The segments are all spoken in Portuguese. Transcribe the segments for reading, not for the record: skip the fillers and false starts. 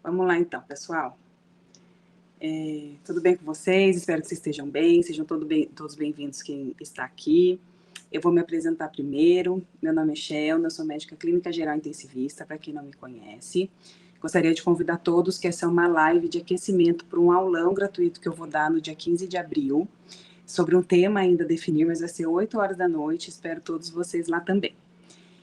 Vamos lá então, pessoal. Tudo bem com vocês? Espero que vocês estejam bem, sejam todos bem-vindos quem está aqui. Eu vou me apresentar primeiro. Meu nome é Sheldon, eu sou médica clínica geral intensivista, para quem não me conhece. Gostaria de convidar todos que essa é uma live de aquecimento para um aulão gratuito que eu vou dar no dia 15 de abril, sobre um tema ainda a definir, mas vai ser 8 horas da noite, espero todos vocês lá também.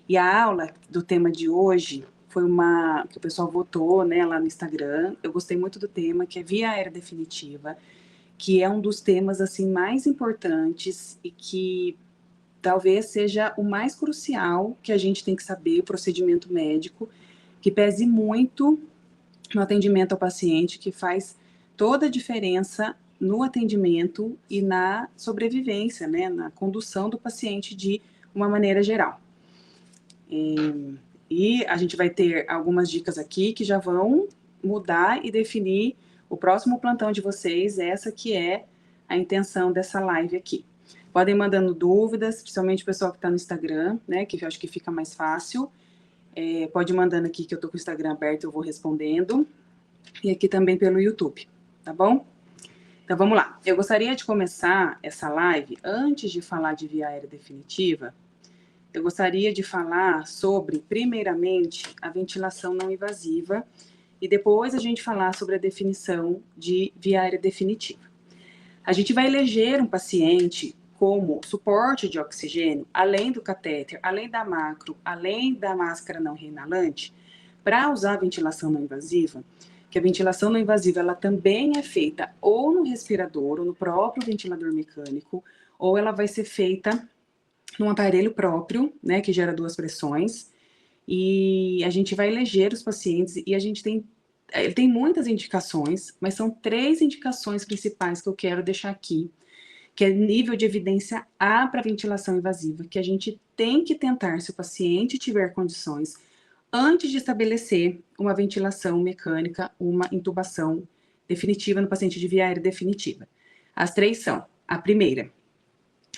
E a aula do tema de hoje foi uma que o pessoal votou, né, lá no Instagram. Eu gostei muito do tema, que é via aérea definitiva, que é um dos temas assim mais importantes e que talvez seja o mais crucial que a gente tem que saber, o procedimento médico, que pese muito no atendimento ao paciente, que faz toda a diferença no atendimento e na sobrevivência, né, na condução do paciente de uma maneira geral. E a gente vai ter algumas dicas aqui que já vão mudar e definir o próximo plantão de vocês, essa que é a intenção dessa live aqui. Podem mandando dúvidas, principalmente o pessoal que está no Instagram, né, que eu acho que fica mais fácil. Pode ir mandando aqui que eu estou com o Instagram aberto, eu vou respondendo. E aqui também pelo YouTube, tá bom? Então vamos lá. Eu gostaria de começar essa live, antes de falar de via aérea definitiva, eu gostaria de falar sobre, primeiramente, a ventilação não invasiva e depois a gente falar sobre a definição de via aérea definitiva. A gente vai eleger um paciente como suporte de oxigênio, além do catéter, além da macro, além da máscara não reinalante, para usar a ventilação não invasiva, que a ventilação não invasiva ela também é feita ou no respirador, ou no próprio ventilador mecânico, ou ela vai ser feita num aparelho próprio, né, que gera 2 pressões, e a gente vai eleger os pacientes, e a gente tem muitas indicações, mas são 3 indicações principais que eu quero deixar aqui, que é nível de evidência A para ventilação invasiva, que a gente tem que tentar, se o paciente tiver condições, antes de estabelecer uma ventilação mecânica, uma intubação definitiva no paciente de via aérea definitiva. As 3 são, a primeira,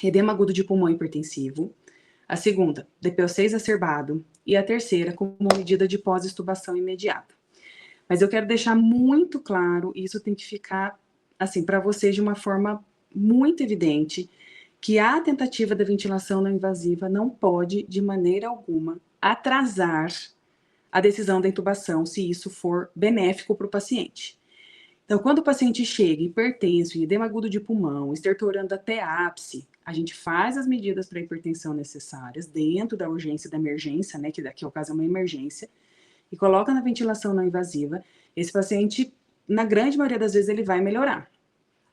edema agudo de pulmão hipertensivo, a segunda, DPOC exacerbado, e a terceira, como medida de pós-extubação imediata. Mas eu quero deixar muito claro, e isso tem que ficar, assim, para vocês de uma forma muito evidente, que a tentativa da ventilação não invasiva não pode, de maneira alguma, atrasar a decisão da intubação, se isso for benéfico para o paciente. Então, quando o paciente chega hipertenso, em edema agudo de pulmão, estertorando até ápice, a gente faz as medidas para hipertensão necessárias dentro da urgência e da emergência, né, que daqui ao caso é uma emergência, e coloca na ventilação não invasiva. Esse paciente, na grande maioria das vezes, ele vai melhorar.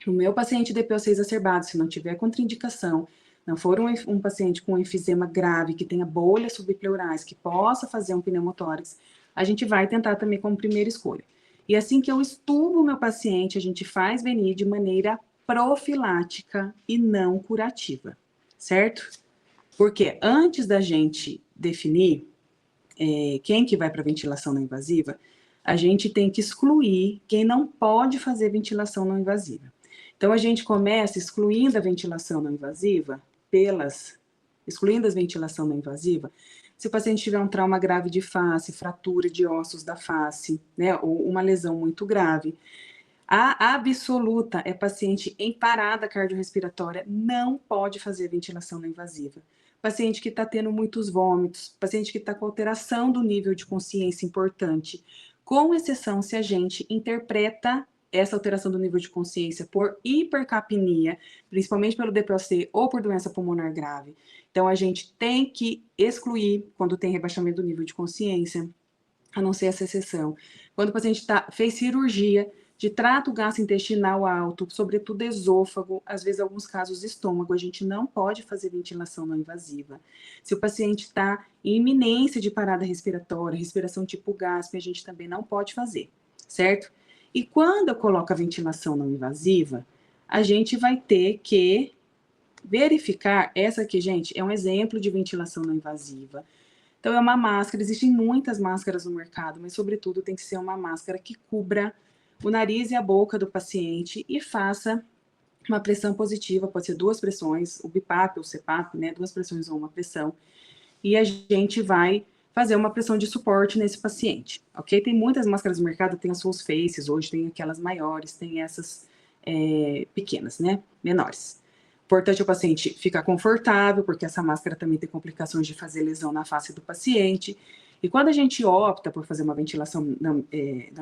O meu paciente DPOC exacerbado, se não tiver contraindicação, não for um paciente com enfisema grave, que tenha bolhas subpleurais, que possa fazer um pneumotórax, a gente vai tentar também como primeira escolha. E assim que eu estubo o meu paciente, a gente faz venir de maneira profilática e não curativa, certo? Porque antes da gente definir quem que vai para ventilação não invasiva, a gente tem que excluir quem não pode fazer ventilação não invasiva. Então, a gente começa excluindo a ventilação não invasiva excluindo a ventilação não invasiva, se o paciente tiver um trauma grave de face, fratura de ossos da face, né, ou uma lesão muito grave. A absoluta é paciente em parada cardiorrespiratória, não pode fazer ventilação não invasiva. Paciente que está tendo muitos vômitos, paciente que está com alteração do nível de consciência importante, com exceção se a gente interpreta essa alteração do nível de consciência por hipercapnia, principalmente pelo DPOC ou por doença pulmonar grave. Então, a gente tem que excluir quando tem rebaixamento do nível de consciência, a não ser essa exceção. Quando o paciente fez cirurgia de trato gastrointestinal alto, sobretudo esôfago, às vezes alguns casos estômago, a gente não pode fazer ventilação não invasiva. Se o paciente está em iminência de parada respiratória, respiração tipo GASP, a gente também não pode fazer, certo? E quando eu coloco a ventilação não invasiva, a gente vai ter que verificar, essa aqui, gente, é um exemplo de ventilação não invasiva. Então, é uma máscara, existem muitas máscaras no mercado, mas, sobretudo, tem que ser uma máscara que cubra o nariz e a boca do paciente e faça uma pressão positiva, pode ser 2 pressões, o BIPAP ou CPAP, né, 2 pressões ou uma pressão, e a gente vai fazer uma pressão de suporte nesse paciente, ok? Tem muitas máscaras no mercado, tem as full faces, hoje tem aquelas maiores, tem essas pequenas, né? Menores. Importante é o paciente ficar confortável, porque essa máscara também tem complicações de fazer lesão na face do paciente. E quando a gente opta por fazer uma ventilação não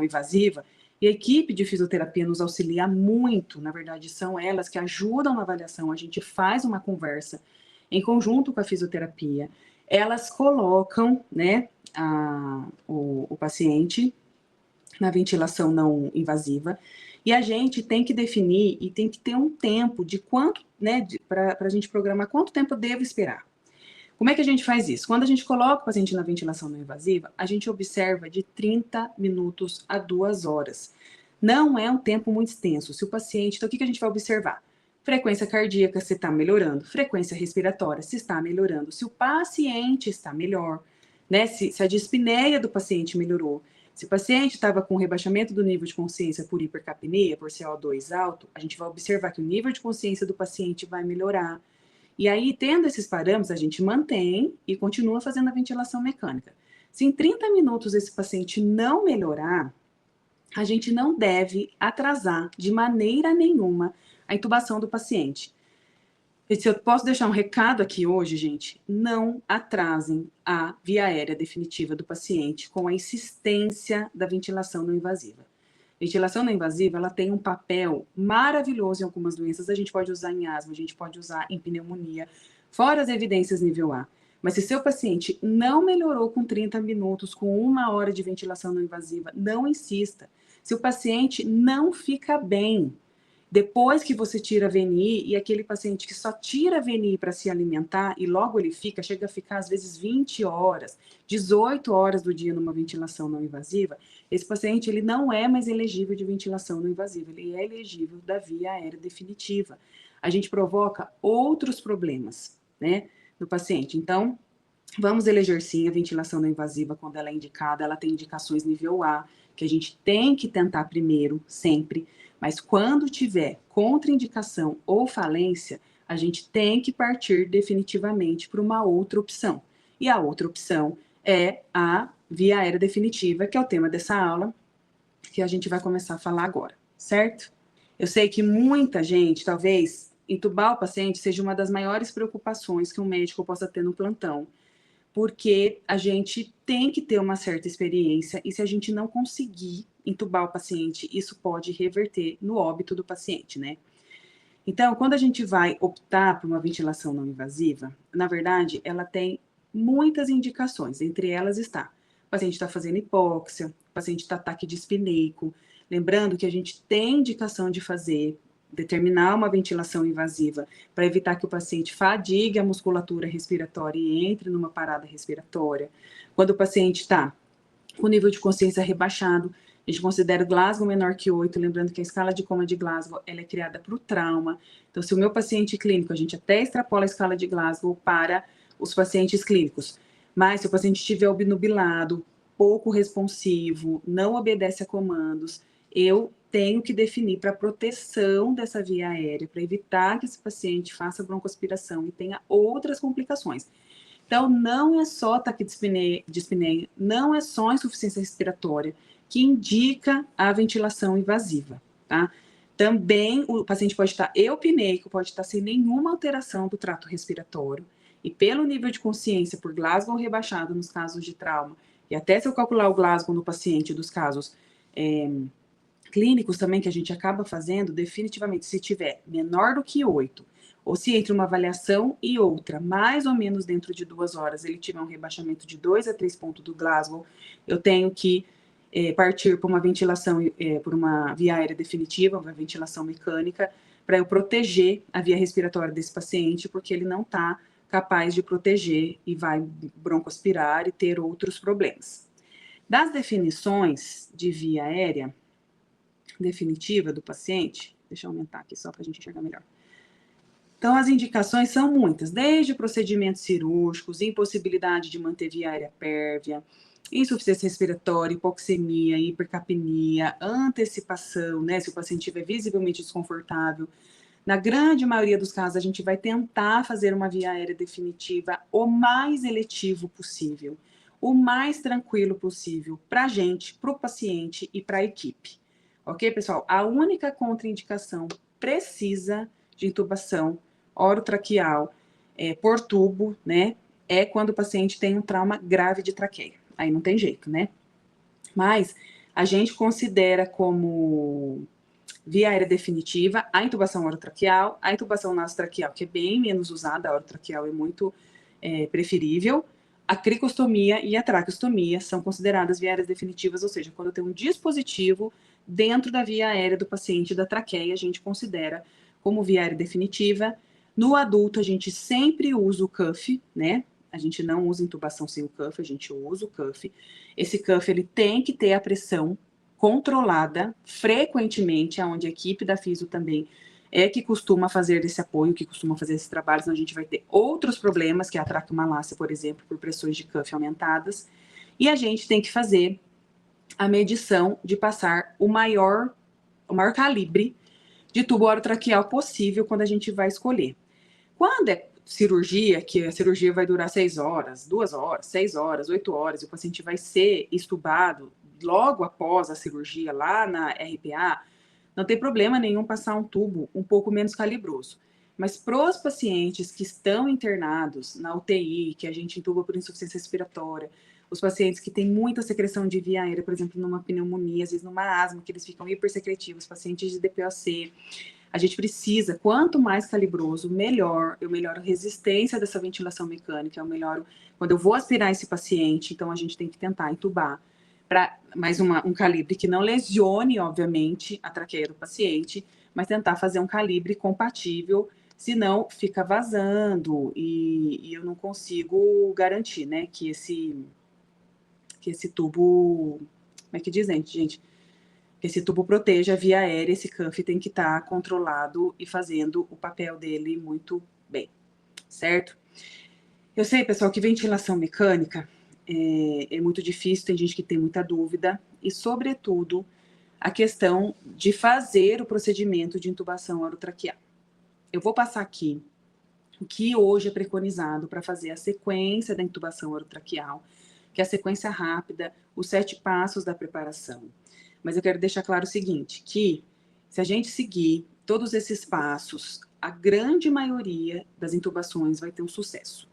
invasiva, e a equipe de fisioterapia nos auxilia muito, na verdade, são elas que ajudam na avaliação, a gente faz uma conversa em conjunto com a fisioterapia, elas colocam, né, o paciente na ventilação não invasiva, e a gente tem que definir e tem que ter um tempo de quanto, né, para a gente programar quanto tempo eu devo esperar. Como é que a gente faz isso? Quando a gente coloca o paciente na ventilação não invasiva, a gente observa de 30 minutos a 2 horas. Não é um tempo muito extenso. Se o paciente... Então, o que a gente vai observar? Frequência cardíaca, se está melhorando. Frequência respiratória, se está melhorando. Se o paciente está melhor, né? Se a dispneia do paciente melhorou. Se o paciente estava com rebaixamento do nível de consciência por hipercapnia, por CO2 alto, a gente vai observar que o nível de consciência do paciente vai melhorar. E aí, tendo esses parâmetros, a gente mantém e continua fazendo a ventilação mecânica. Se em 30 minutos esse paciente não melhorar, a gente não deve atrasar de maneira nenhuma a intubação do paciente. E se eu posso deixar um recado aqui hoje, gente, não atrasem a via aérea definitiva do paciente com a insistência da ventilação não invasiva. Ventilação não invasiva, ela tem um papel maravilhoso em algumas doenças. A gente pode usar em asma, a gente pode usar em pneumonia, fora as evidências nível A. Mas se seu paciente não melhorou com 30 minutos, com 1 hora de ventilação não invasiva, não insista. Se o paciente não fica bem, depois que você tira a VNI, e aquele paciente que só tira a VNI para se alimentar e logo ele fica, chega a ficar às vezes 20 horas, 18 horas do dia numa ventilação não invasiva, esse paciente ele não é mais elegível de ventilação não invasiva, ele é elegível da via aérea definitiva. A gente provoca outros problemas, né, no paciente. Então, vamos eleger sim a ventilação não invasiva quando ela é indicada, ela tem indicações nível A, que a gente tem que tentar primeiro, sempre, mas quando tiver contraindicação ou falência, a gente tem que partir definitivamente para uma outra opção. E a outra opção é a via aérea definitiva, que é o tema dessa aula, que a gente vai começar a falar agora, certo? Eu sei que muita gente, talvez, entubar o paciente seja uma das maiores preocupações que um médico possa ter no plantão, porque a gente tem que ter uma certa experiência e se a gente não conseguir entubar o paciente, isso pode reverter no óbito do paciente, né? Então, quando a gente vai optar por uma ventilação não invasiva, na verdade, ela tem muitas indicações, entre elas está, o paciente está fazendo hipóxia, o paciente está ataque dispneico, lembrando que a gente tem indicação de determinar uma ventilação invasiva para evitar que o paciente fadigue a musculatura respiratória e entre numa parada respiratória. Quando o paciente está com o nível de consciência rebaixado, a gente considera o Glasgow menor que 8, lembrando que a escala de coma de Glasgow ela é criada para o trauma. Então, se o meu paciente clínico, a gente até extrapola a escala de Glasgow para os pacientes clínicos, mas se o paciente estiver obnubilado, pouco responsivo, não obedece a comandos, eu tenho que definir para proteção dessa via aérea, para evitar que esse paciente faça broncoaspiração e tenha outras complicações. Então, não é só ataque de dispneia, não é só insuficiência respiratória que indica a ventilação invasiva, tá? Também o paciente pode estar eupneico, pode estar sem nenhuma alteração do trato respiratório, e pelo nível de consciência por Glasgow rebaixado nos casos de trauma, e até se eu calcular o Glasgow no paciente dos casos clínicos também que a gente acaba fazendo, definitivamente, se tiver menor do que 8, ou se entre uma avaliação e outra, mais ou menos dentro de 2 horas, ele tiver um rebaixamento de 2 a 3 pontos do Glasgow, eu tenho que partir por uma ventilação, por uma via aérea definitiva, uma ventilação mecânica, para eu proteger a via respiratória desse paciente, porque ele não está capaz de proteger e vai broncoaspirar e ter outros problemas. Das definições de via aérea definitiva do paciente, deixa eu aumentar aqui só para a gente enxergar melhor. Então, as indicações são muitas, desde procedimentos cirúrgicos, impossibilidade de manter via aérea pérvia, insuficiência respiratória, hipoxemia, hipercapnia, antecipação, né, se o paciente estiver visivelmente desconfortável. Na grande maioria dos casos, a gente vai tentar fazer uma via aérea definitiva o mais eletivo possível. o mais tranquilo possível para a gente, para o paciente e para a equipe. Ok, pessoal? A única contraindicação precisa de intubação orotraqueal por tubo, né? É quando o paciente tem um trauma grave de traqueia. Aí não tem jeito, né? Mas a gente considera como via aérea definitiva a intubação orotraqueal, a intubação nasotraqueal, que é bem menos usada, a orotraqueal é muito preferível, a cricostomia e a traqueostomia são consideradas via aéreas definitivas, ou seja, quando eu tenho um dispositivo dentro da via aérea do paciente da traqueia, a gente considera como via aérea definitiva. No adulto, a gente sempre usa o cuff, né? A gente não usa intubação sem o cuff, a gente usa o cuff. Esse cuff, ele tem que ter a pressão controlada frequentemente, aonde a equipe da Fisio também é que costuma fazer esse apoio, que costuma fazer esse trabalho, senão a gente vai ter outros problemas, que é a traqueomalácia, por exemplo, por pressões de cuff aumentadas. E a gente tem que fazer a medição de passar o maior calibre de tubo orotraqueal possível quando a gente vai escolher. Quando é cirurgia, que a cirurgia vai durar 6 horas, 2 horas, 6 horas, 8 horas, e o paciente vai ser estubado logo após a cirurgia lá na RPA, não tem problema nenhum passar um tubo um pouco menos calibroso. Mas para os pacientes que estão internados na UTI, que a gente intuba por insuficiência respiratória, os pacientes que têm muita secreção de via aérea, por exemplo, numa pneumonia, às vezes numa asma, que eles ficam hipersecretivos, pacientes de DPOC, a gente precisa, quanto mais calibroso, melhor. Eu melhoro a resistência dessa ventilação mecânica, eu melhoro quando eu vou aspirar esse paciente, então a gente tem que tentar entubar para mais um calibre que não lesione, obviamente, a traqueia do paciente, mas tentar fazer um calibre compatível, senão fica vazando e eu não consigo garantir, né, que esse tubo, como é que diz, gente? Que esse tubo proteja a via aérea, esse cuff tem que estar controlado e fazendo o papel dele muito bem, certo? Eu sei, pessoal, que ventilação mecânica é muito difícil, tem gente que tem muita dúvida, e, sobretudo, a questão de fazer o procedimento de intubação orotraqueal. Eu vou passar aqui o que hoje é preconizado para fazer a sequência da intubação orotraqueal, que é a sequência rápida, os 7 passos da preparação. Mas eu quero deixar claro o seguinte, que se a gente seguir todos esses passos, a grande maioria das intubações vai ter um sucesso.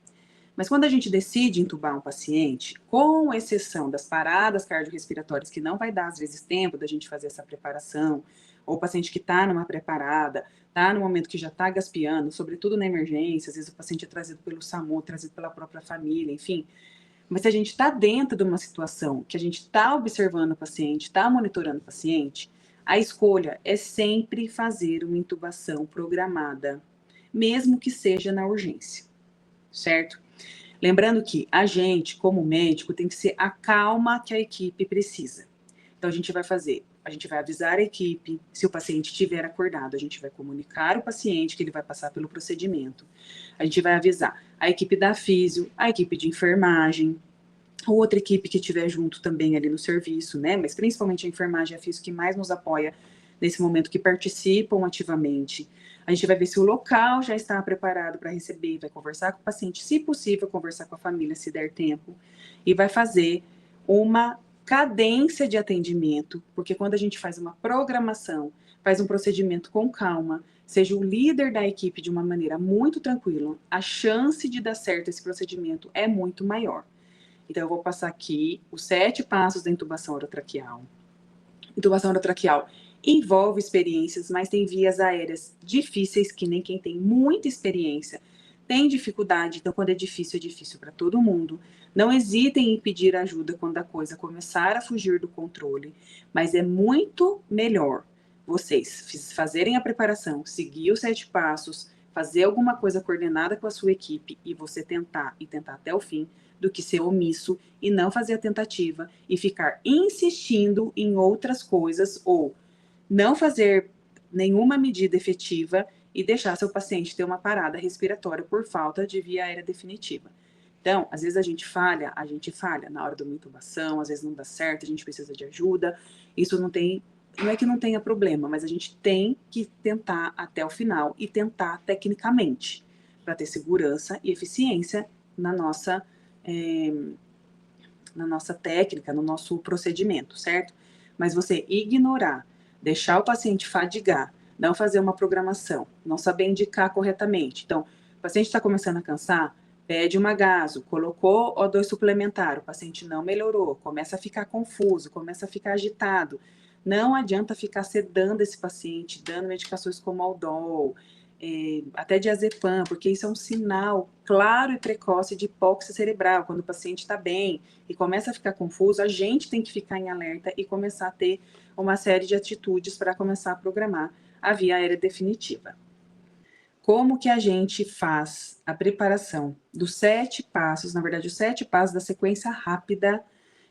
Mas quando a gente decide intubar um paciente, com exceção das paradas cardiorrespiratórias, que não vai dar, às vezes, tempo da gente fazer essa preparação, ou o paciente que está numa preparada, está no momento que já está gaspiando, sobretudo na emergência, às vezes o paciente é trazido pelo SAMU, trazido pela própria família, enfim. Mas se a gente está dentro de uma situação que a gente está observando o paciente, está monitorando o paciente, a escolha é sempre fazer uma intubação programada, mesmo que seja na urgência, certo? Lembrando que a gente, como médico, tem que ser a calma que a equipe precisa. Então, a gente vai avisar a equipe, se o paciente estiver acordado, a gente vai comunicar o paciente que ele vai passar pelo procedimento. A gente vai avisar a equipe da fisio, a equipe de enfermagem, outra equipe que estiver junto também ali no serviço, né? Mas principalmente a enfermagem e a fisio que mais nos apoia nesse momento, que participam ativamente. A gente vai ver se o local já está preparado para receber, vai conversar com o paciente, se possível, conversar com a família, se der tempo, e vai fazer uma cadência de atendimento, porque quando a gente faz uma programação, faz um procedimento com calma, seja o líder da equipe de uma maneira muito tranquila, a chance de dar certo esse procedimento é muito maior. Então, eu vou passar aqui os 7 passos da intubação orotraqueal. Intubação orotraqueal envolve experiências, mas tem vias aéreas difíceis, que nem quem tem muita experiência tem dificuldade. Então, quando é difícil para todo mundo. Não hesitem em pedir ajuda quando a coisa começar a fugir do controle, mas é muito melhor vocês fazerem a preparação, seguir os 7 passos, fazer alguma coisa coordenada com a sua equipe e você tentar até o fim, do que ser omisso e não fazer a tentativa e ficar insistindo em outras coisas ou não fazer nenhuma medida efetiva e deixar seu paciente ter uma parada respiratória por falta de via aérea definitiva. Então, às vezes a gente falha na hora de uma intubação, às vezes não dá certo, a gente precisa de ajuda. Isso não é que não tenha problema, mas a gente tem que tentar até o final e tentar tecnicamente para ter segurança e eficiência na nossa na nossa técnica, no nosso procedimento, certo? Mas você ignorar, deixar o paciente fadigar, não fazer uma programação, não saber indicar corretamente. Então, o paciente está começando a cansar, pede uma gaso, colocou O2 suplementar, o paciente não melhorou, começa a ficar confuso, começa a ficar agitado. Não adianta ficar sedando esse paciente, dando medicações como Aldol, até diazepam, porque isso é um sinal claro e precoce de hipóxia cerebral. Quando o paciente está bem e começa a ficar confuso, a gente tem que ficar em alerta e começar a ter uma série de atitudes para começar a programar a via aérea definitiva. Como que a gente faz a preparação dos 7 passos, na verdade, os 7 passos da sequência rápida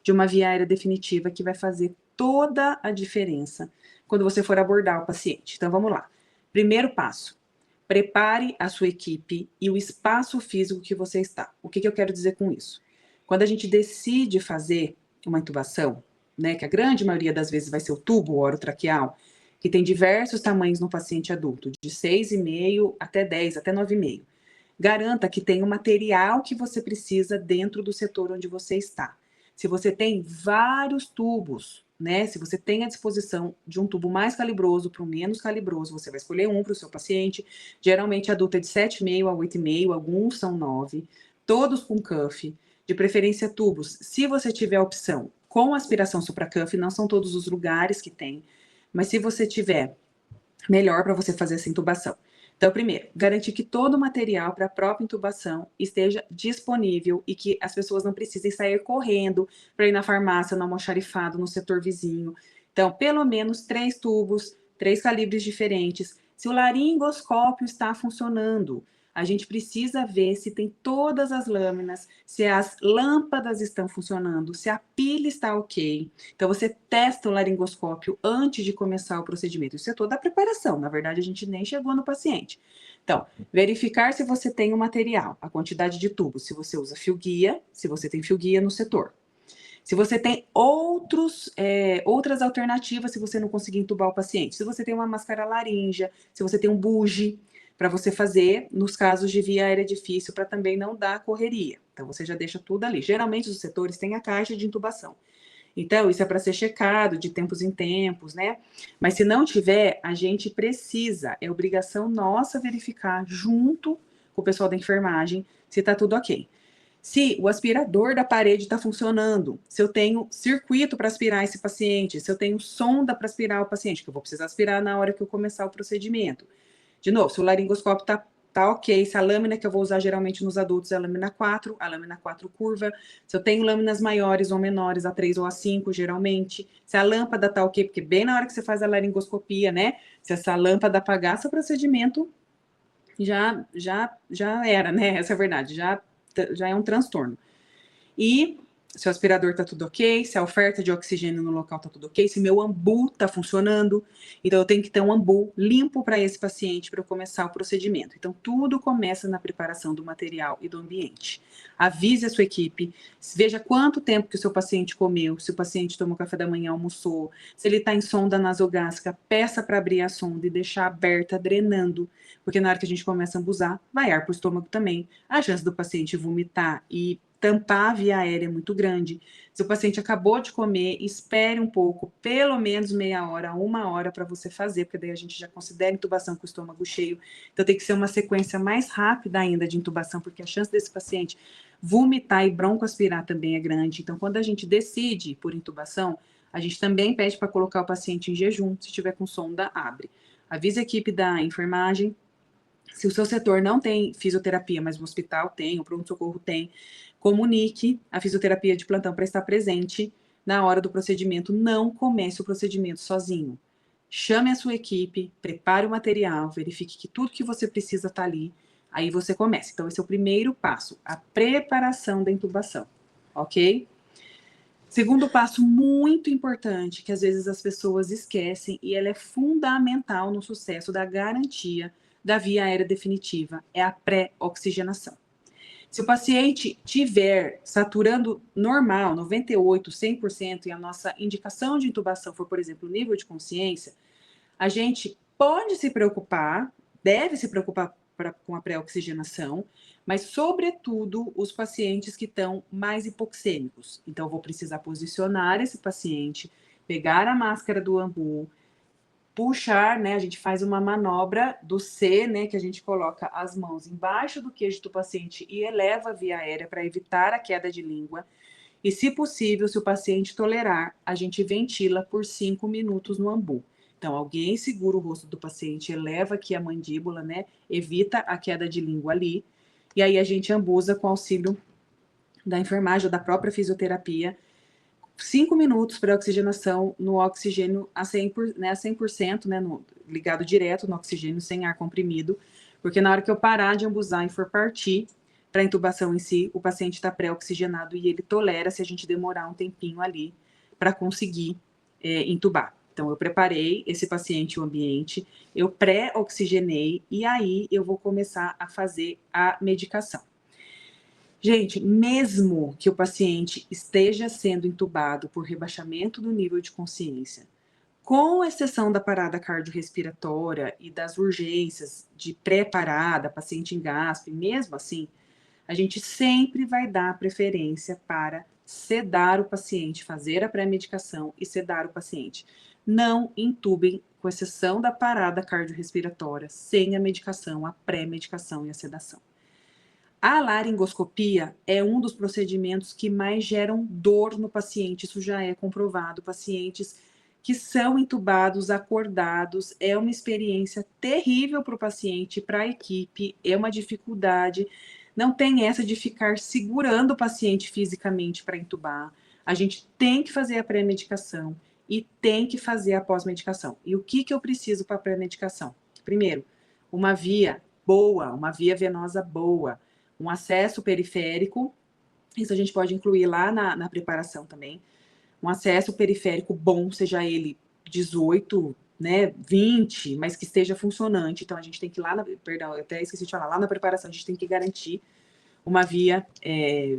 de uma via aérea definitiva que vai fazer toda a diferença quando você for abordar o paciente. Então, vamos lá. Primeiro passo, prepare a sua equipe e o espaço físico que você está. O que eu quero dizer com isso? Quando a gente decide fazer uma intubação, né, que a grande maioria das vezes vai ser o tubo orotraqueal, que tem diversos tamanhos no paciente adulto, de 6,5 até 10, até 9,5. Garanta que tem o material que você precisa dentro do setor onde você está. Se você tem vários tubos, né? Se você tem à disposição de um tubo mais calibroso para um menos calibroso, você vai escolher um para o seu paciente. Geralmente adulto é de 7,5 a 8,5, alguns são 9, todos com cuff, de preferência tubos. Se você tiver a opção com aspiração supracuff, não são todos os lugares que tem, mas se você tiver, melhor para você fazer essa intubação. Então, primeiro, garantir que todo o material para a própria intubação esteja disponível e que as pessoas não precisem sair correndo para ir na farmácia, no almoxarifado, no setor vizinho. Então, pelo menos 3 tubos, 3 calibres diferentes. Se o laringoscópio está funcionando, a gente precisa ver se tem todas as lâminas, se as lâmpadas estão funcionando, se a pilha está ok. Então, você testa o laringoscópio antes de começar o procedimento. Isso é toda a preparação. Na verdade, a gente nem chegou no paciente. Então, verificar se você tem o material, a quantidade de tubos, se você usa fio guia, se você tem fio guia no setor. Se você tem outras alternativas, se você não conseguir entubar o paciente. Se você tem uma máscara laríngea, se você tem um bugie para você fazer nos casos de via aérea difícil, para também não dar correria. Então, você já deixa tudo ali. Geralmente, os setores têm a caixa de intubação. Então, isso é para ser checado de tempos em tempos, né? Mas se não tiver, a gente precisa, é obrigação nossa verificar junto com o pessoal da enfermagem se está tudo ok. Se o aspirador da parede está funcionando, se eu tenho circuito para aspirar esse paciente, se eu tenho sonda para aspirar o paciente, que eu vou precisar aspirar na hora que eu começar o procedimento. De novo, se o laringoscópio tá ok, se a lâmina que eu vou usar geralmente nos adultos é a lâmina 4 curva, se eu tenho lâminas maiores ou menores, A3 ou A5, geralmente, se a lâmpada tá ok, porque bem na hora que você faz a laringoscopia, né, se essa lâmpada apagar, seu procedimento já era, né, essa é a verdade, já é um transtorno. E se o aspirador está tudo ok, se a oferta de oxigênio no local está tudo ok, se meu ambu está funcionando. Então, eu tenho que ter um ambu limpo para esse paciente para eu começar o procedimento. Então, tudo começa na preparação do material e do ambiente. Avise a sua equipe, veja quanto tempo que o seu paciente comeu, se o paciente tomou café da manhã, almoçou, se ele está em sonda nasogástrica, peça para abrir a sonda e deixar aberta, drenando, porque na hora que a gente começa a ambusar, vai ar para o estômago também. A chance do paciente vomitar e tampar a via aérea é muito grande. Se o paciente acabou de comer, espere um pouco, pelo menos meia hora, 1 hora para você fazer, porque daí a gente já considera intubação com o estômago cheio. Então tem que ser uma sequência mais rápida ainda de intubação, porque a chance desse paciente vomitar e broncoaspirar também é grande. Então, quando a gente decide por intubação, a gente também pede para colocar o paciente em jejum, se tiver com sonda, abre. Avise a equipe da enfermagem. Se o seu setor não tem fisioterapia, mas o hospital tem, o pronto-socorro tem, comunique a fisioterapia de plantão para estar presente na hora do procedimento. Não comece o procedimento sozinho. Chame a sua equipe, prepare o material, verifique que tudo que você precisa está ali, aí você começa. Então, esse é o primeiro passo, a preparação da intubação, ok? Segundo passo muito importante, que às vezes as pessoas esquecem, e ela é fundamental no sucesso da garantia da via aérea definitiva, é a pré-oxigenação. Se o paciente tiver saturando normal, 98, 100%, e a nossa indicação de intubação for, por exemplo, o nível de consciência, a gente pode se preocupar, deve se preocupar com a pré-oxigenação, mas, sobretudo, os pacientes que estão mais hipoxêmicos. Então, eu vou precisar posicionar esse paciente, pegar a máscara do ambu, puxar, né? A gente faz uma manobra do C, né? Que a gente coloca as mãos embaixo do queixo do paciente e eleva a via aérea para evitar a queda de língua. E, se possível, se o paciente tolerar, a gente ventila por 5 minutos no ambu. Então, alguém segura o rosto do paciente, eleva aqui a mandíbula, né? Evita a queda de língua ali. E aí a gente ambusa com auxílio da enfermagem ou da própria fisioterapia. 5 minutos para oxigenação no oxigênio a 100%, né, ligado direto no oxigênio, sem ar comprimido, porque na hora que eu parar de ambusar e for partir para a intubação em si, o paciente está pré-oxigenado e ele tolera se a gente demorar um tempinho ali para conseguir intubar. Então, eu preparei esse paciente, o ambiente, eu pré-oxigenei e aí eu vou começar a fazer a medicação. Gente, mesmo que o paciente esteja sendo intubado por rebaixamento do nível de consciência, com exceção da parada cardiorrespiratória e das urgências de pré-parada, paciente em gaspe, mesmo assim, a gente sempre vai dar preferência para sedar o paciente, fazer a pré-medicação e sedar o paciente. Não intubem, com exceção da parada cardiorrespiratória, sem a medicação, a pré-medicação e a sedação. A laringoscopia é um dos procedimentos que mais geram dor no paciente, isso já é comprovado. Pacientes que são intubados, acordados, é uma experiência terrível para o paciente, para a equipe, é uma dificuldade. Não tem essa de ficar segurando o paciente fisicamente para intubar. A gente tem que fazer a pré-medicação e tem que fazer a pós-medicação. E o que eu preciso para a pré-medicação? Primeiro, uma via boa, uma via venosa boa, um acesso periférico, isso a gente pode incluir lá na preparação também, um acesso periférico bom, seja ele 18, né, 20, mas que esteja funcionante. Então, a gente tem que ir lá, perdão, eu até esqueci de falar, lá na preparação a gente tem que garantir uma via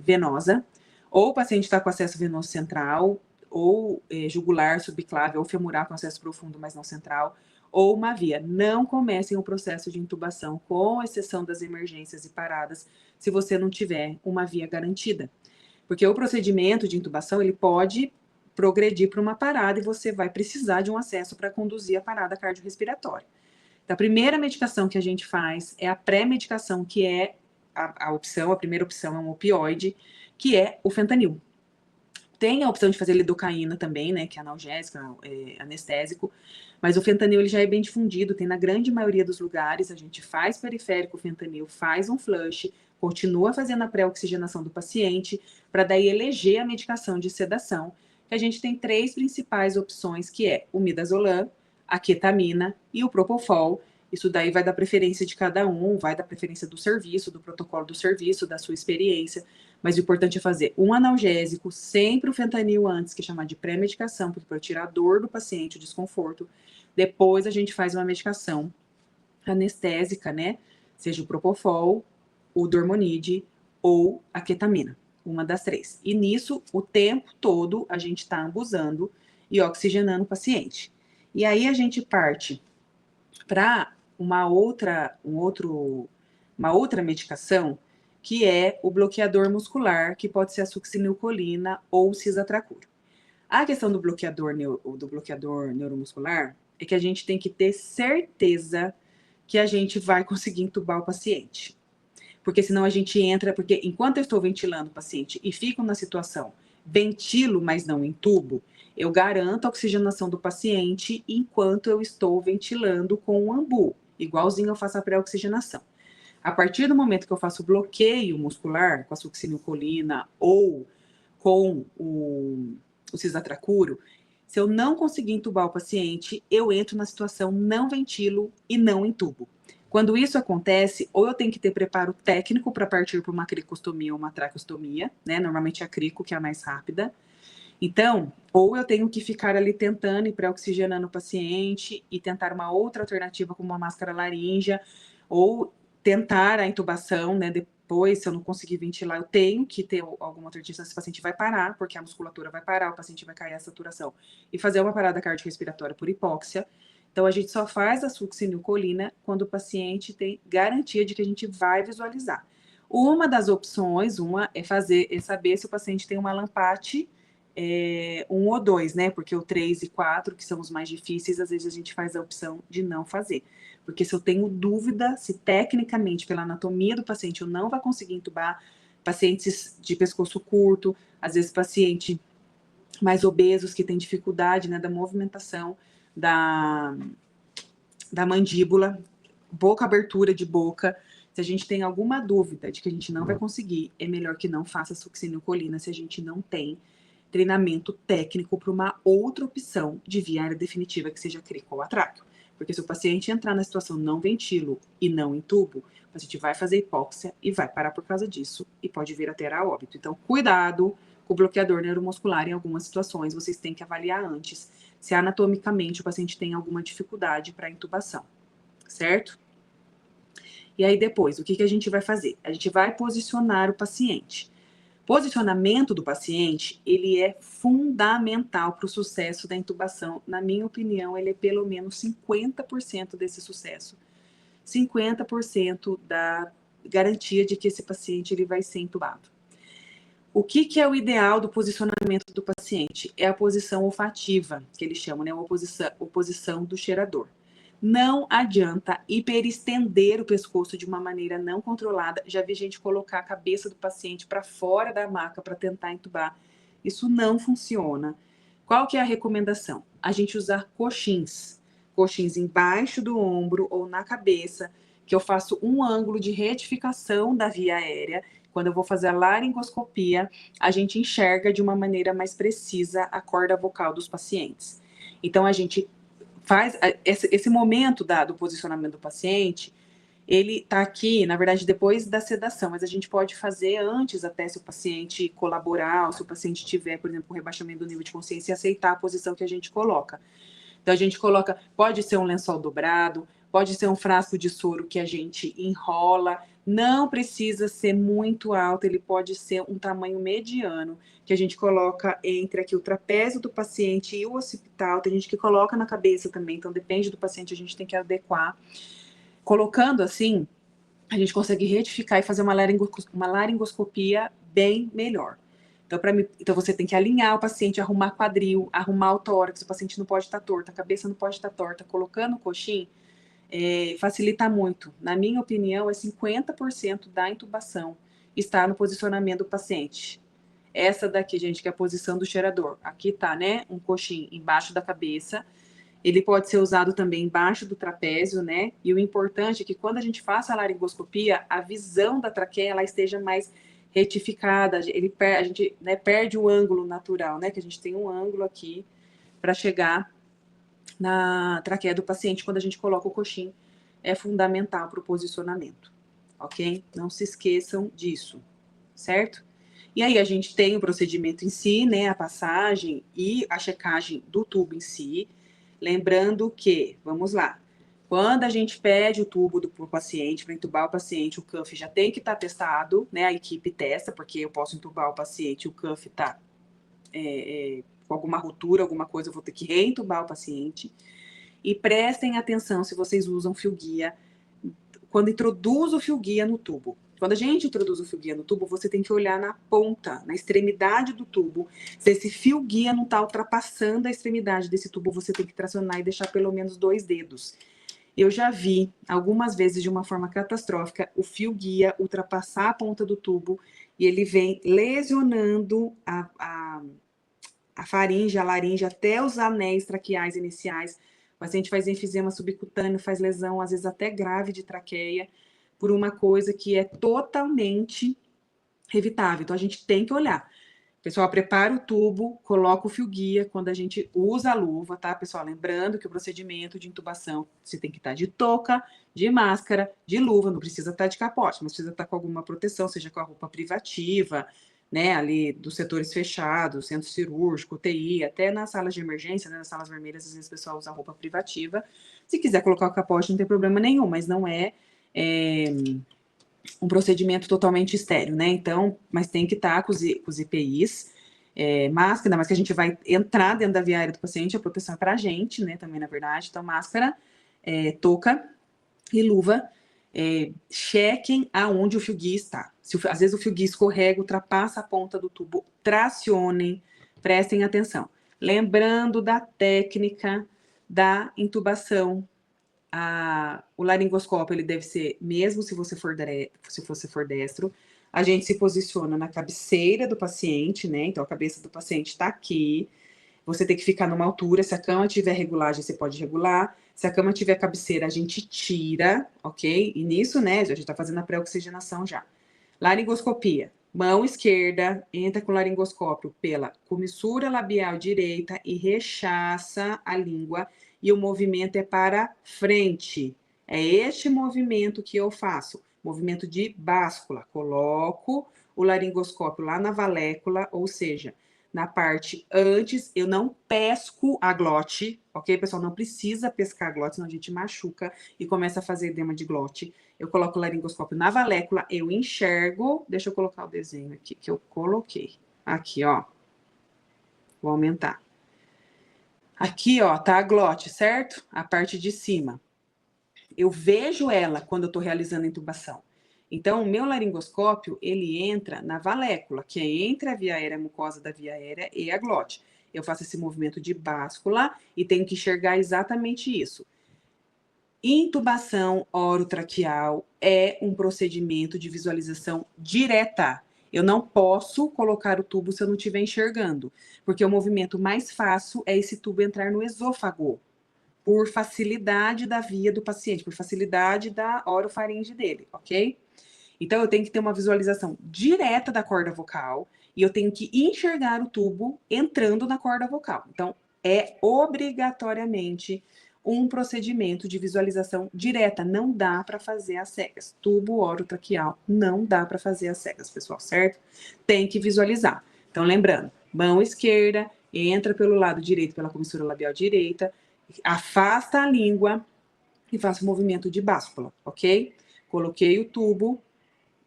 venosa, ou o paciente está com acesso venoso central, ou jugular, subclave, ou femoral com acesso profundo, mas não central, ou uma via. Não comecem o processo de intubação, com exceção das emergências e paradas, se você não tiver uma via garantida. Porque o procedimento de intubação, ele pode progredir para uma parada e você vai precisar de um acesso para conduzir a parada cardiorrespiratória. Então, a primeira medicação que a gente faz é a pré-medicação, que é a primeira opção é um opioide, que é o fentanil. Tem a opção de fazer lidocaína também, né, que é analgésico, anestésico, mas o fentanil ele já é bem difundido, tem na grande maioria dos lugares, a gente faz periférico fentanil, faz um flush, continua fazendo a pré-oxigenação do paciente, para daí eleger a medicação de sedação, que a gente tem 3 principais opções, que é o midazolam, a ketamina e o propofol. Isso daí vai dar preferência de cada um, vai dar preferência do serviço, do protocolo do serviço, da sua experiência, mas o importante é fazer um analgésico, sempre o fentanil antes, que é chamar de pré-medicação, porque para tirar a dor do paciente, o desconforto. Depois a gente faz uma medicação anestésica, né? Seja o propofol, o dormonide ou a ketamina, uma das 3. E nisso, o tempo todo, a gente está ambusando e oxigenando o paciente. E aí a gente parte para uma outra medicação, que é o bloqueador muscular, que pode ser a succinilcolina ou o cisatracuro. A questão do bloqueador neuromuscular é que a gente tem que ter certeza que a gente vai conseguir entubar o paciente. Porque senão a gente entra, porque enquanto eu estou ventilando o paciente e fico na situação, ventilo, mas não entubo, eu garanto a oxigenação do paciente enquanto eu estou ventilando com o ambu, igualzinho eu faço a pré-oxigenação. A partir do momento que eu faço bloqueio muscular com a succinilcolina ou com o cisatracuro, se eu não conseguir entubar o paciente, eu entro na situação não ventilo e não entubo. Quando isso acontece, ou eu tenho que ter preparo técnico para partir para uma cricostomia ou uma traqueostomia, né? Normalmente a crico, que é a mais rápida. Então, ou eu tenho que ficar ali tentando e pré-oxigenando o paciente e tentar uma outra alternativa como uma máscara laríngea, ou tentar a intubação, né? Depois, se eu não conseguir ventilar, eu tenho que ter alguma alternativa. Esse paciente vai parar, porque a musculatura vai parar, o paciente vai cair a saturação e fazer uma parada cardiorrespiratória por hipóxia. Então, a gente só faz a succinilcolina quando o paciente tem garantia de que a gente vai visualizar. Uma das opções, é saber se o paciente tem uma Lampate 1 ou 2, né? Porque o 3 e 4, que são os mais difíceis, às vezes a gente faz a opção de não fazer. Porque se eu tenho dúvida se tecnicamente, pela anatomia do paciente, eu não vai conseguir entubar, pacientes de pescoço curto, às vezes paciente mais obesos que tem dificuldade, né, da movimentação da mandíbula, boca, abertura de boca. Se a gente tem alguma dúvida de que a gente não vai conseguir, é melhor que não faça succinilcolina se a gente não tem treinamento técnico para uma outra opção de via aérea definitiva que seja crico ou atráqueo. Porque se o paciente entrar na situação não ventilo e não entubo, o paciente vai fazer hipóxia e vai parar por causa disso e pode vir a ter a óbito. Então, cuidado com o bloqueador neuromuscular em algumas situações, vocês têm que avaliar antes se anatomicamente o paciente tem alguma dificuldade para intubação, certo? E aí depois, o que a gente vai fazer? A gente vai posicionar o paciente. Posicionamento do paciente, ele é fundamental para o sucesso da intubação. Na minha opinião, ele é pelo menos 50% desse sucesso. 50% da garantia de que esse paciente ele vai ser intubado. O que é o ideal do posicionamento do paciente? É a posição olfativa, que eles chamam, né? Oposição do cheirador. Não adianta hiperestender o pescoço de uma maneira não controlada. Já vi gente colocar a cabeça do paciente para fora da maca para tentar entubar. Isso não funciona. Qual que é a recomendação? A gente usar coxins. Coxins embaixo do ombro ou na cabeça, que eu faço um ângulo de retificação da via aérea. Quando eu vou fazer a laringoscopia, a gente enxerga de uma maneira mais precisa a corda vocal dos pacientes. Então, a gente faz esse momento do posicionamento do paciente, ele está aqui, na verdade, depois da sedação, mas a gente pode fazer antes até se o paciente colaborar, ou se o paciente tiver, por exemplo, um rebaixamento do nível de consciência e aceitar a posição que a gente coloca. Então, a gente coloca, pode ser um lençol dobrado, pode ser um frasco de soro que a gente enrola, não precisa ser muito alto, ele pode ser um tamanho mediano, que a gente coloca entre aqui o trapézio do paciente e o occipital, tem gente que coloca na cabeça também, então depende do paciente, a gente tem que adequar. Colocando assim, a gente consegue retificar e fazer uma laringoscopia bem melhor. Então você tem que alinhar o paciente, arrumar quadril, arrumar o tórax, o paciente não pode estar torto, a cabeça não pode estar torta. Colocando o coxim, facilita muito. Na minha opinião, é 50% da intubação está no posicionamento do paciente. Essa daqui, gente, que é a posição do cheirador. Aqui tá, né, um coxim embaixo da cabeça. Ele pode ser usado também embaixo do trapézio, né? E o importante é que quando a gente faça a laringoscopia, a visão da traqueia ela esteja mais retificada. A gente, né, perde o ângulo natural, né? Que a gente tem um ângulo aqui para chegar na traqueia do paciente quando a gente coloca o coxim. É fundamental para o posicionamento, ok? Não se esqueçam disso, certo? E aí a gente tem o procedimento em si, né? A passagem e a checagem do tubo em si. Lembrando que, vamos lá, quando a gente pede o tubo pro paciente, para entubar o paciente, o cuff já tem que estar testado, né? A equipe testa, porque eu posso entubar o paciente, o cuff está com alguma ruptura, alguma coisa, eu vou ter que reentubar o paciente. E prestem atenção se vocês usam fio guia, quando introduz o fio guia no tubo. Quando a gente introduz o fio guia no tubo, você tem que olhar na ponta, na extremidade do tubo. Se esse fio guia não está ultrapassando a extremidade desse tubo, você tem que tracionar e deixar pelo menos 2 dedos. Eu já vi, algumas vezes, de uma forma catastrófica, o fio guia ultrapassar a ponta do tubo e ele vem lesionando a faringe, a laringe, até os anéis traqueais iniciais. O paciente faz enfisema subcutâneo, faz lesão, às vezes até grave de traqueia, por uma coisa que é totalmente evitável. Então, a gente tem que olhar. Pessoal, prepara o tubo, coloca o fio guia quando a gente usa a luva, tá, pessoal? Lembrando que o procedimento de intubação, você tem que estar de touca, de máscara, de luva, não precisa estar de capote, mas precisa estar com alguma proteção, seja com a roupa privativa, né, ali dos setores fechados, centro cirúrgico, UTI, até nas salas de emergência, né, nas salas vermelhas, às vezes o pessoal usa roupa privativa. Se quiser colocar o capote, não tem problema nenhum, mas não é um procedimento totalmente estéreo, né? Então, mas tem que estar com os EPIs. máscara, mas que a gente vai entrar dentro da via aérea do paciente, a proteção é para a gente, né, também, na verdade. Então, máscara, touca e luva. Chequem aonde o fio guia está. Às vezes o fio guia escorrega, ultrapassa a ponta do tubo, tracionem, prestem atenção. Lembrando da técnica da intubação, o laringoscópio ele deve ser, mesmo se você for destro, a gente se posiciona na cabeceira do paciente, né? Então a cabeça do paciente está aqui. Você tem que ficar numa altura. Se a cama tiver regulagem, você pode regular. Se a cama tiver cabeceira, a gente tira, ok? E nisso, né, a gente tá fazendo a pré-oxigenação já. Laringoscopia. Mão esquerda, entra com o laringoscópio pela comissura labial direita e rechaça a língua. E o movimento é para frente. É este movimento que eu faço. Movimento de báscula. Coloco o laringoscópio lá na valécula, ou seja, na parte antes, eu não pesco a glote, ok, pessoal? Não precisa pescar a glote, senão a gente machuca e começa a fazer edema de glote. Eu coloco o laringoscópio na valécula, eu enxergo. Deixa eu colocar o desenho aqui que eu coloquei. Aqui, ó. Vou aumentar. Aqui, ó, tá a glote, certo? A parte de cima. Eu vejo ela quando eu tô realizando a intubação. Então, o meu laringoscópio, ele entra na valécula, que é entre a via aérea, a mucosa da via aérea e a glote. Eu faço esse movimento de báscula e tenho que enxergar exatamente isso. Intubação orotraqueal é um procedimento de visualização direta. Eu não posso colocar o tubo se eu não estiver enxergando, porque o movimento mais fácil é esse tubo entrar no esôfago, por facilidade da via do paciente, por facilidade da orofaringe dele, ok? Então, eu tenho que ter uma visualização direta da corda vocal e eu tenho que enxergar o tubo entrando na corda vocal. Então, é obrigatoriamente um procedimento de visualização direta. Não dá para fazer às cegas. Tubo orotraqueal não dá para fazer às cegas, pessoal, certo? Tem que visualizar. Então, lembrando, mão esquerda, entra pelo lado direito, pela comissura labial direita, afasta a língua e faça o movimento de báscula, ok? Coloquei o tubo,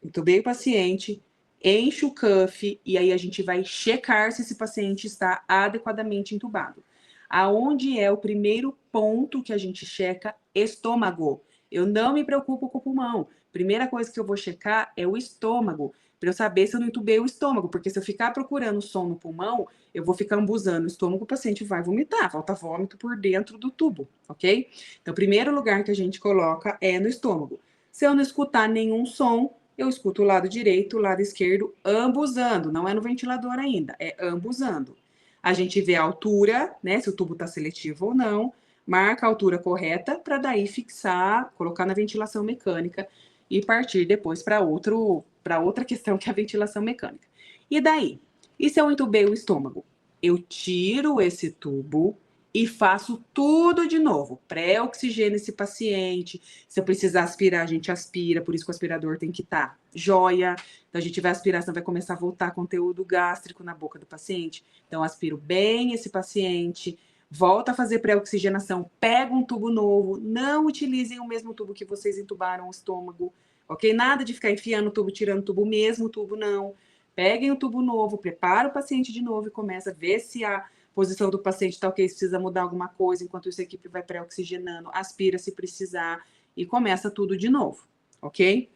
entubei o paciente, enche o cuff e aí a gente vai checar se esse paciente está adequadamente entubado. Aonde é o primeiro ponto que a gente checa? Estômago. Eu não me preocupo com o pulmão. Primeira coisa que eu vou checar é o estômago, para eu saber se eu não entubei o estômago, porque se eu ficar procurando som no pulmão, eu vou ficar ambuzando o estômago, o paciente vai vomitar, falta vômito por dentro do tubo, ok? Então, o primeiro lugar que a gente coloca é no estômago. Se eu não escutar nenhum som, eu escuto o lado direito, o lado esquerdo, ambuzando. Não é no ventilador ainda, é ambuzando. A gente vê a altura, né? Se o tubo está seletivo ou não, marca a altura correta para daí fixar, colocar na ventilação mecânica e partir depois para outra questão que é a ventilação mecânica. E daí? E se eu entubei o estômago? Eu tiro esse tubo e faço tudo de novo. Pré-oxigênio esse paciente. Se eu precisar aspirar, a gente aspira. Por isso que o aspirador tem que estar joia. Então, a gente vai aspirar, senão vai começar a voltar conteúdo gástrico na boca do paciente. Então, aspiro bem esse paciente. Volta a fazer pré-oxigenação. Pega um tubo novo. Não utilizem o mesmo tubo que vocês entubaram o estômago. Ok? Nada de ficar enfiando o tubo, tirando o tubo, o mesmo tubo, não. Peguem o tubo novo, prepara o paciente de novo e começa a ver se a posição do paciente está ok, se precisa mudar alguma coisa, enquanto isso a equipe vai pré-oxigenando, aspira se precisar e começa tudo de novo, ok?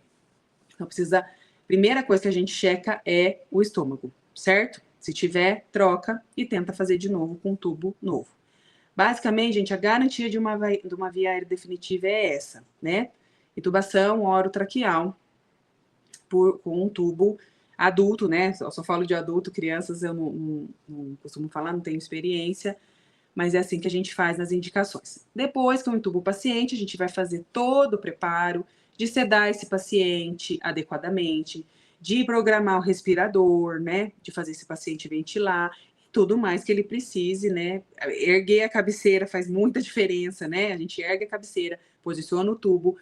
Então precisa, primeira coisa que a gente checa é o estômago, certo? Se tiver, troca e tenta fazer de novo com um tubo novo. Basicamente, gente, a garantia de uma via aérea definitiva é essa, né? Intubação orotraqueal com um tubo adulto, né? Eu só falo de adulto, crianças eu não costumo falar, não tenho experiência, mas é assim que a gente faz nas indicações. Depois que eu entubo o paciente, a gente vai fazer todo o preparo de sedar esse paciente adequadamente, de programar o respirador, né? De fazer esse paciente ventilar, tudo mais que ele precise, né? Erguer a cabeceira faz muita diferença, né? A gente ergue a cabeceira, posiciona o tubo,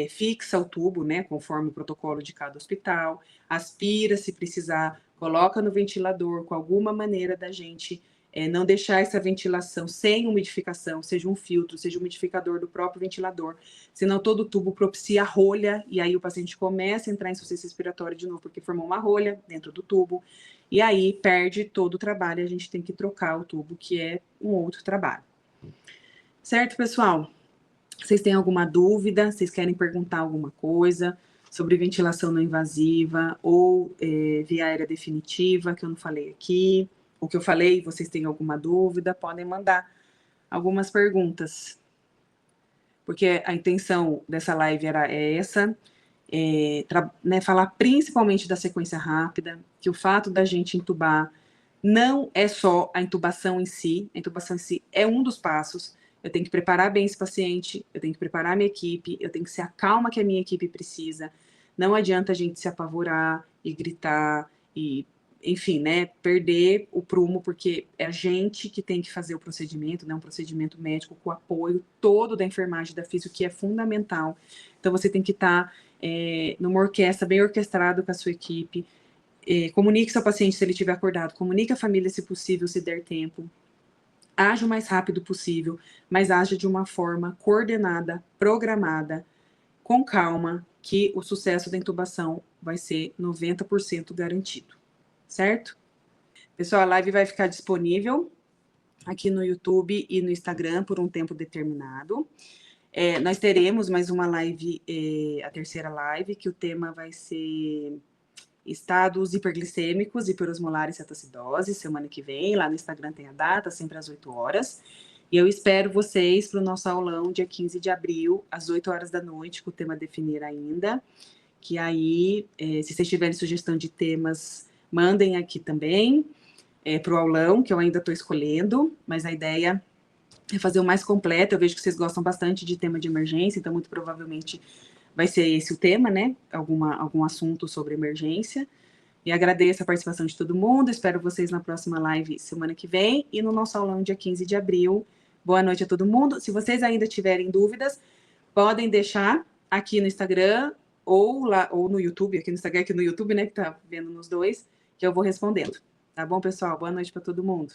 fixa o tubo, né? Conforme o protocolo de cada hospital, aspira se precisar, coloca no ventilador, com alguma maneira da gente não deixar essa ventilação sem umidificação, seja um filtro, seja um umidificador do próprio ventilador, senão todo o tubo propicia rolha, e aí o paciente começa a entrar em insuficiência respiratória de novo, porque formou uma rolha dentro do tubo. e aí perde todo o trabalho, a gente tem que trocar o tubo, que é um outro trabalho. Certo, pessoal? Vocês têm alguma dúvida? Vocês querem perguntar alguma coisa sobre ventilação não invasiva ou via aérea definitiva, que eu não falei aqui, ou que eu falei, vocês têm alguma dúvida, podem mandar algumas perguntas. Porque a intenção dessa live era essa, né, falar principalmente da sequência rápida, que o fato da gente intubar não é só a intubação em si é um dos passos. Eu tenho que preparar bem esse paciente, eu tenho que preparar a minha equipe, eu tenho que ser a calma que a minha equipe precisa. Não adianta a gente se apavorar e gritar e, enfim, né, perder o prumo, porque é a gente que tem que fazer o procedimento, né, um procedimento médico com o apoio todo da enfermagem, da fisio, que é fundamental. Então, você tem que estar numa orquestra, bem orquestrado com a sua equipe. Comunique seu paciente se ele estiver acordado, comunique a família se possível, se der tempo. Haja o mais rápido possível, mas haja de uma forma coordenada, programada, com calma, que o sucesso da intubação vai ser 90% garantido, certo? Pessoal, a live vai ficar disponível aqui no YouTube e no Instagram por um tempo determinado. Nós teremos mais uma live, a terceira live, que o tema vai ser estados hiperglicêmicos, hiperosmolares e cetoacidose, semana que vem, lá no Instagram tem a data, sempre às 8 horas. E eu espero vocês para o nosso aulão, dia 15 de abril, às 8 horas da noite, com o tema a definir ainda. Que aí, se vocês tiverem sugestão de temas, mandem aqui também, para o aulão, que eu ainda estou escolhendo, mas a ideia é fazer o mais completo. Eu vejo que vocês gostam bastante de tema de emergência, então muito provavelmente vai ser esse o tema, né? Algum assunto sobre emergência. E agradeço a participação de todo mundo. Espero vocês na próxima live semana que vem e no nosso aulão dia 15 de abril. Boa noite a todo mundo. Se vocês ainda tiverem dúvidas, podem deixar aqui no Instagram ou lá ou no YouTube, aqui no Instagram, aqui no YouTube, né, que tá vendo nos dois, que eu vou respondendo. Tá bom, pessoal? Boa noite para todo mundo.